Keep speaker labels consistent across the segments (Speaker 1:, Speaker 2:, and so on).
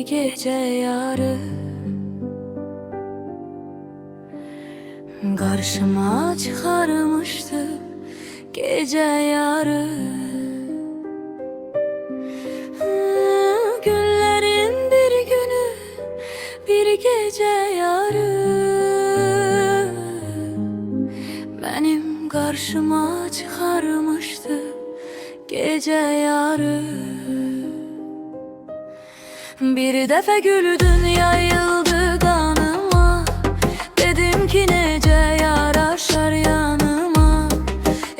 Speaker 1: gece yarı karşıma çıkarmıştı gece yarı. Günlerin bir günü bir gece yarı benim karşıma çıkarmıştı gece yarı. Bir defa güldün yayıldı kanıma, dedim ki nece yaraşar yanıma.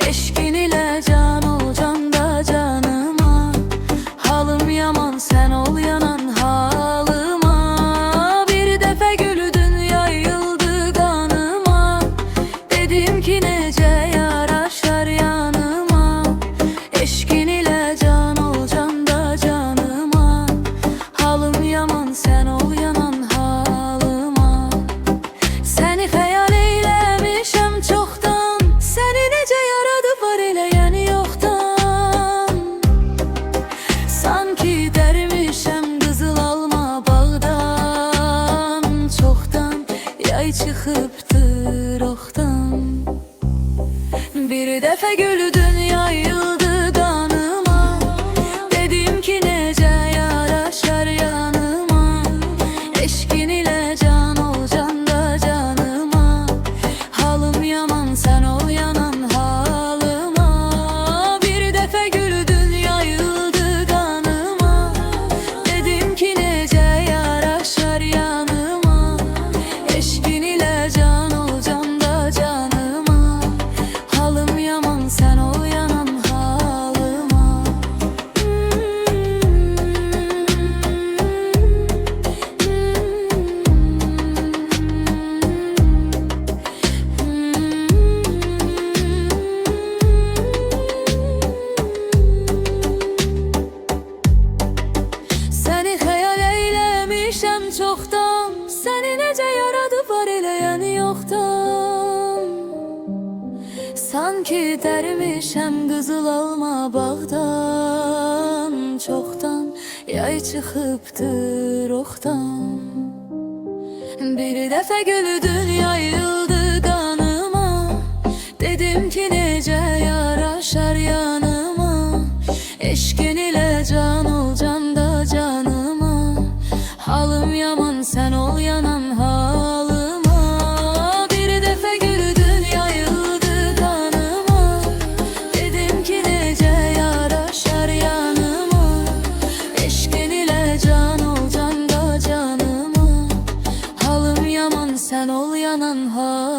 Speaker 1: Eşkin ile can ol can da canıma, halım yaman sen ol yanan halıma. Bir defa güldün yayıldı kanıma, dedim ki nece yaraşar yanıma. Eşkin ile can ol can da canıma, halım yaman sen ol yanan halıma. Seni hayal eylemişem çoktan, seni nece yaradı var eləyəni yoktan. Sanki dermişem kızıl alma bağdan, çoktan yay çıkıptır oktan. Bir defa güldün yayıldı kanıma, dedim ki nece yaraşar yanıma. Eşkin ile can ol can da canıma, halım yaman sen ol yanan halıma. Bir defa güldün yayıldı kanıma, dedim ki nece yaraşar yanıma. Eşkin ile can ol can da canıma, halım yaman sen ol yanan halıma. Seni hayal eylemişem çoktan, seni nece yaradı var eləyəni yoktan. Sanki dermişem kızıl alma bağdan, çoktan yay çıkıptır oktan. Bir defa güldün yayıldı kanıma, dedim ki nece yaraşar yanıma. Eşkin ile can ol can da canıma, halım yaman sen ol yanan halıma. Bir defa güldün yayıldı kanıma, dedim ki nece yaraşar yanıma. Eşkin ile can ol can da canıma, halım yaman sen ol yanan halıma.